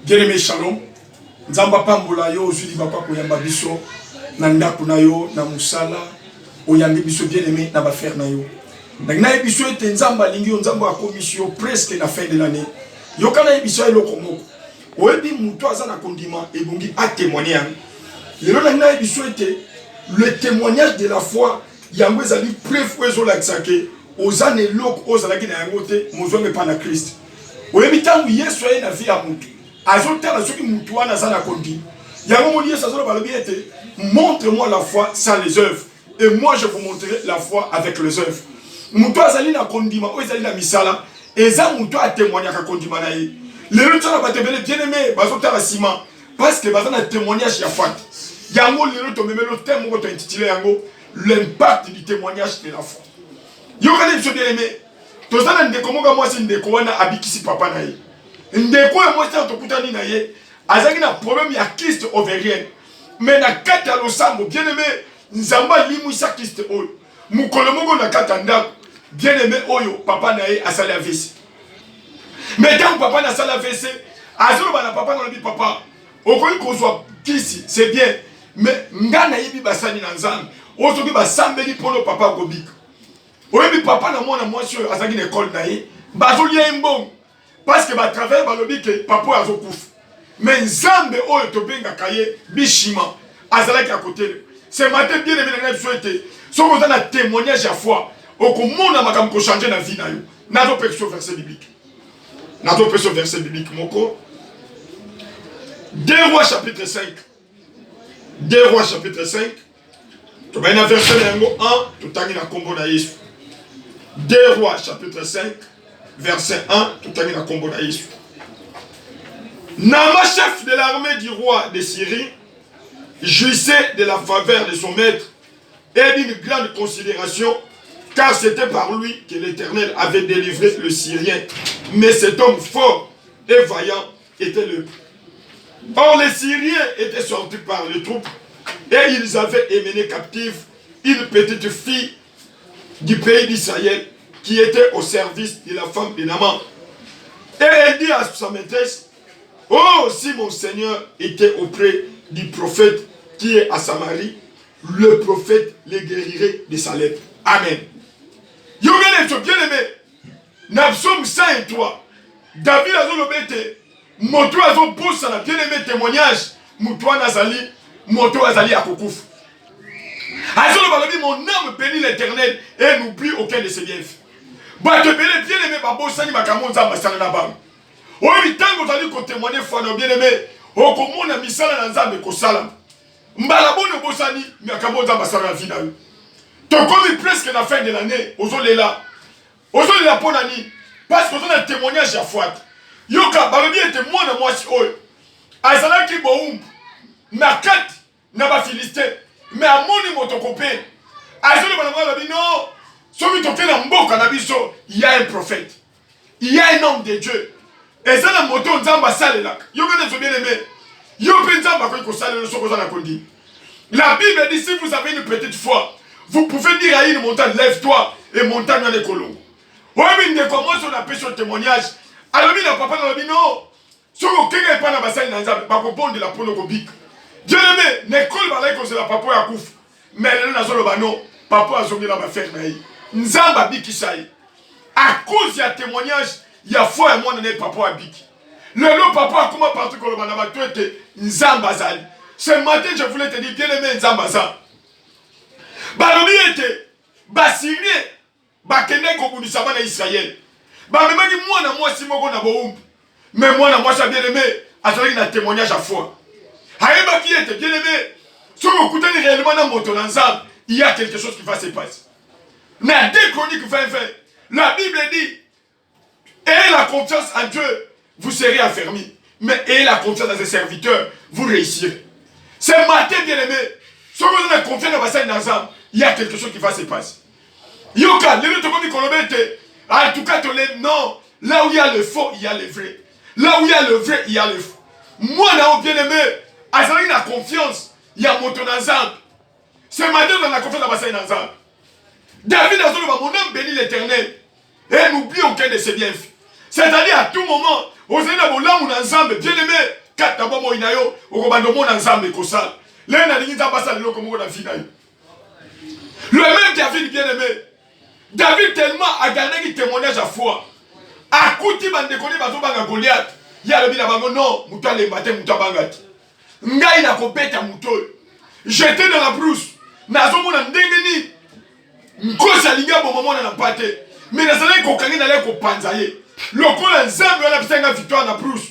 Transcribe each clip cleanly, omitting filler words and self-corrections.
Bien-aimé, shalom. Nzamba pambola yo ozuli bapa koyamba biso na ndako na yo na musala oyambi biso bien-aimé na bafer na yo. Na biso ete nzamba lingi nzamba akomisio presque la fin de l'année. Yo kana biso eloko moko. Oyebi muto aza na kondima ebongi a témoigner. Lelo na biso ete le témoignage de la foi yango ezali preuve ezo laksake ozane loko ozalaki na yango te mozonge pa na Christ. Oyebi tangu Yesu aye na vie ya mutu. Azotala soki mutu wana aza na kondi. Yango moni Yesu azolo balobi ete montre-moi la foi sans les œuvres et moi je vous montrerai la foi avec les œuvres. Mutu azali na kondima o ezali na misala eza mutu a témoigner ka kondima na ye. Lelo tsala batebele bien-aimé bazotala sima parce que baza na témoignage ya foi. Yango lelo to memelo thème ko to intitulé yango l'impact du témoignage de la foi. Yo kana biso bien-aimé tozana ndeko moka mwasi ndeko wana abikisi papa na ye. Ndeko ya mwasi tokutani na ye azaki na problème ya kyste ovarienne mais na kata losambo bien-aimé nzamba limwisa kyste oyo mukolo moko na kata ndako bien-aimé oyo papa na ye asali AVC. Mais tant que papa na sala AVC azolo bana papa na lobi papa okoki kozwa kisi c'est bien mais ngana yebi basani na nzambe ozoki basambeli pono papa kobika. Oyebi papa na mwana mwasi oyo azaki na école na ye bazolia mbongo parce que ba travail balobi ke papa azokufa. Mais nzambe oyo tobengaka ye bishima azalaki à côté. Ce matin bien aimé na biso ete soko oza na témoignage ya foi okomona makambo ko changer na vie na yo. Nazo pekso verset biblique. Nazo pekso verset biblique moko. 2 Rois chapitre 5. 2 Rois chapitre 5. Tu vas verset 1, tout à na combo na Yesu. 2 Rois chapitre 5, verset 1, tout à na combo na Yesu. Nama, chef de l'armée du roi de Syrie, jouissait de la faveur de son maître et d'une grande considération, car c'était par lui que l'Éternel avait délivré le Syrien. Mais cet homme fort et vaillant était le. Or, les Syriens étaient sortis par les troupes et ils avaient émené captive une petite fille du pays d'Israël qui était au service de la femme de Naaman. Et elle dit à sa maîtresse, oh, si mon Seigneur était auprès du prophète qui est à Samarie, le prophète les guérirait de sa lèpre. Amen. Yogane, tu bien aimé. Napsom 103. David a zolobete. Moto a zolbosa na bien aimé témoignage. Moutoua Nazali. Moto Azali à Kokouf. Mon âme bénit l'Éternel et n'oublie aucun de ses bienfaits. Bah, te bénis bien aimé, Babosani, Makamonza, Masana Nabam. Oui, tant que tu as dit qu'on témoigne, Fano bien aimé, au commun, Misala Nanzam et Kosalam. Mbalabone Bosani, Makamonza, Masana Vina. Tu as commis presque la fin de l'année, aux Oléla. Aux Oléla Ponani, parce qu'on a un témoignage à foi. Yoka, Balobi était moi, moi, si eux. Azala qui boum. Nakat, Naba Philistin. Mais à mon niveau, ton copain, non, celui qui est en mboka nabiso, il y a un prophète, il y a un homme de Dieu. Et ça, la moto, Nzamba sale là. Yo bien aimé. Yo Nzamba ko sale le soko na kondi. La Bible dit si vous avez une petite foi, vous pouvez dire à une montagne, lève-toi et montagne à l'écolo. Oui, mais comment on appelle son témoignage? Alors, il n'a pas dit non. Si vous n'avez pas la bassine dans Nzamba, pas pour de la ponokobik. Dieu aimé, n'école pas là que c'est la papa à kouf. Mais elle n'a pas non, papa a zongi la faire naï. Nzamba biki saï. À cause du témoignage, il y a foi et moi n'est papa à biki. Le lot papa a comment partir que le manaba tu étais Nzamba zali. Ce matin je voulais te dire bien aimé Nzamba za. Balobi était basiré, bakende ko bu sabana Israël. Ba même dit moi na moi si moko na boum. Mais moi na moi ça bien aimé, a celui qui a témoignage à foi. Haïba qui était bien aimé, si vous écoutez réellement dans mon ensemble, il y a quelque chose qui va se passer. Mais dès Chroniques 20, la Bible dit, ayez la confiance en Dieu, vous serez affermis. Mais ayez la confiance dans ses serviteurs, vous réussirez. Ce matin, bien aimé, si vous avez confiance dans ensemble, il y a quelque chose qui va se passer. Yoka, en tout cas, non, là où il y a le faux, il y a le vrai. Là où il y a le vrai, il y a le faux. Moi, là, bien aimé, Azali la confiance, il y a mon ensemble. Ce matin, on a la confiance dans Bassaï ensemble. David a dit, mon âme bénit l'Éternel et n'oublie aucun de ses bienfaits. C'est-à-dire à tout moment, on s'est dit, mon âme ensemble, bien aimé, kata bomo inayo okobando mona nzambe kosala le na lingi nzamba sala loko moko na vie na yo. Le même David bien aimé, David tellement a gardé qui témoignage à foi. A kouti bande koni bazo banga Goliath. Ya le bina bango non, muta le matin muta bangati. Ngai na kobeta muto. J'étais dans la brousse. Nazo mona ndengeni. Nkosa linga bo moment na pate. Mais nazale ko kangi na le ko panzaye. Lokola nzambe wana pisanga victoire na brousse.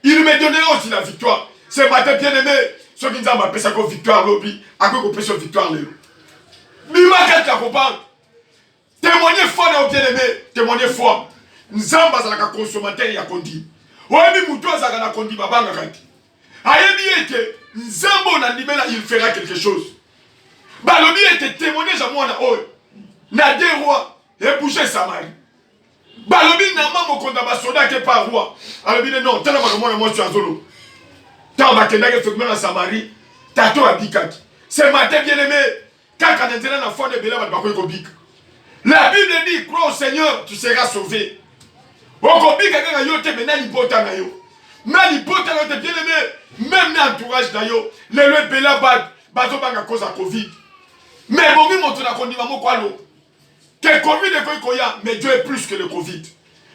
Il me donnait aussi la victoire. Ce matin bien aimé, ceux qui nzamba pesa ko victoire lobi, a ko pesa victoire lelo. Bima kata kopang. Témoignez foi na bien aimé, témoignez foi. Nzamba zalaka consommateur ya kondi. Oyebi mutu azaka na kondi babanga kati. Ayebi ete nzambo na ndimela il fera quelque chose. Balobi ete témoignage à moi na oy. Na deux rois et bouger Samarie. Balobi na mamo konda basoda ke par roi. Alobi non, tala makamwa na moi sur azolo. Tant bakenda ke fekme na Samarie, tato abikaki. Ce matin bien aimé, quand on est dans la foi de Béla, la Bible dit, crois au Seigneur, tu seras sauvé. Okobika kaka yo te mena libota na yo. Na libota na yo te bien aimé, même na entourage na yo, le Béla bazo banga cause à Covid. Mais bongi monto na kondima moko alo. Que Covid est koya, mais Dieu est plus que le Covid.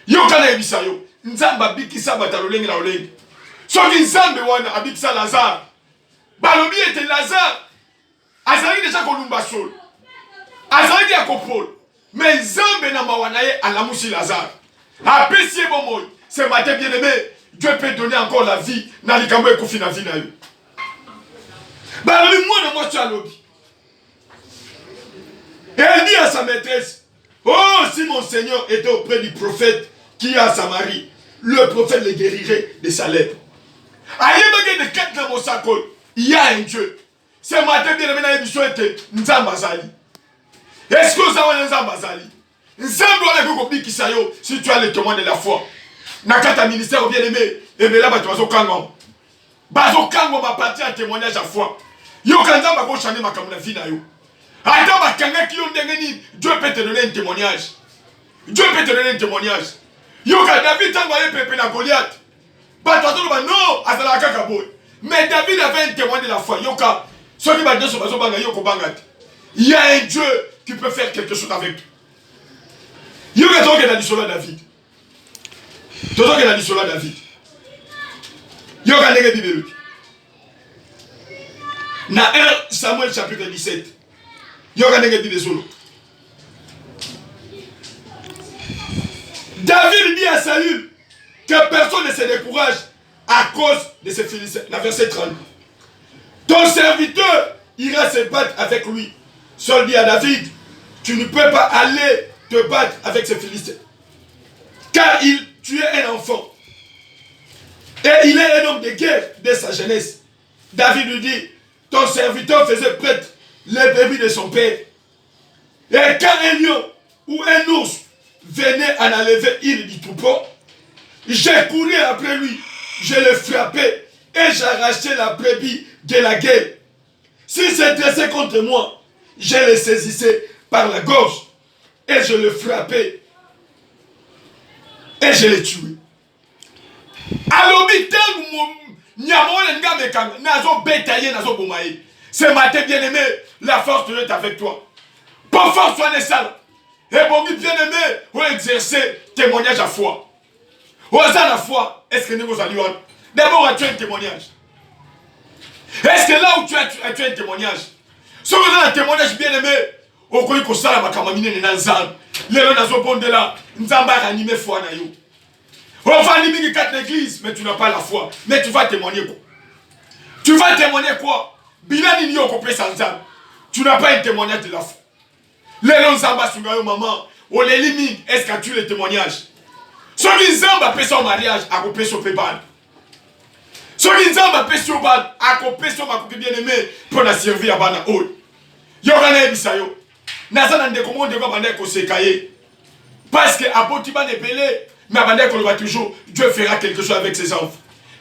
Yo kana ebisa yo, nzamba bikisa batalolenge la olenge. Soki nzambe wana abikisa Lazare. Balobi était Lazare. Azali déjà kolumba sol. Azali ya kopol. Mais Zambe na mawanaye alamusi Lazare. Apesi bomoy. Ce matin bien aimé, Dieu peut donner encore la vie na likambo ekofi na vie na yo. Balobi moi tu alobi. Et elle dit à sa maîtresse, oh si mon Seigneur était auprès du prophète qui est à Samarie, le prophète le guérirait de sa lèpre. Ayebage de quatre dans mon sakol, il y a un Dieu. Ce matin, bien aimé, l'émission était Nzambazali. Est-ce que vous avez Nzambazali? Nzambazali, si tu as le témoin de la foi. Nakata ministère bien aimé, et bien là, tu vas au Kango. Bazo Kango m'a parti à témoignage à foi. Yo Kanzamba va changer ma camouflage vie na yo. Attends, ma Kanga qui ont dégainé, Dieu peut te donner un témoignage. Dieu peut te donner un témoignage. Yo David t'a envoyé Pépé na Goliath. Bah toi non, Azala Kakaboy. Mais David avait un témoin de la foi. Yoka. Il y a un Dieu qui peut faire quelque chose avec toi. Il y a un qui a dit cela à David. Il y a un qui a dit cela à David. Il y a un qui a dit cela. Dans 1 Samuel chapitre 17. Il y a un qui a dit cela. David dit à Saül que personne ne se décourage à cause de ces Philistins. La verset 30. Ton serviteur ira se battre avec lui. Saul dit à David, tu ne peux pas aller te battre avec ces Philistins. Car tu es un enfant. Et il est un homme de guerre dès sa jeunesse. David lui dit, ton serviteur faisait prêtre les brebis de son père. Et quand un lion ou un ours venait en enlever une du troupeau, j'ai couru après lui, je l'ai frappé et j'ai arraché la brebis de la guerre. S'il s'est dressé contre moi, je le saisissais par la gorge et je le frappais et je l'ai tué. Ce matin, bien aimé, la force de Dieu est avec toi. Pour force, sois sale. Et bon, bien aimé, pour exercer témoignage à foi. Au hasard la foi, est-ce que nous allons d'abord tu as un témoignage? Est-ce que là où tu as un témoignage? Si vous avez un témoignage bien aimé, au coin de ça, ma camamine n'est pas les gens n'ont pas de là, nous avons animé foi na yo. On va animer quatre églises, mais tu n'as pas la foi. Mais tu vas témoigner quoi? Tu vas témoigner quoi? Bilani n'y a pas sans âme. Tu n'as pas un témoignage de la foi. Les gens zamba sungayo maman, on les limite. Est-ce que tu as le témoignage? Celui zamba paie son mariage, a coupé son péban. Celui zamba paie son ban, a coupé son ma bien aimé pour la servir à bana hol. Yorana ebisayo. Nazana ndekomo ndeko bande ko sekaye. Parce que abotiba ne belé, mais bande ko va toujours Dieu fera quelque chose avec ses enfants.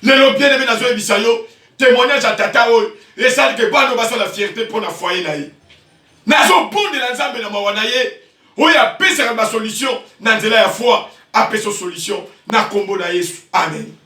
Les bien aimé nazo ebisayo, témoignage à tata hol, et ça que bano basa la fierté pour la foyer naï. Nazo bon de l'ensemble na mawanaye, oya pesa ma solution, na nzela ya foi, a pesa solution na kombo na Yesu. Amen.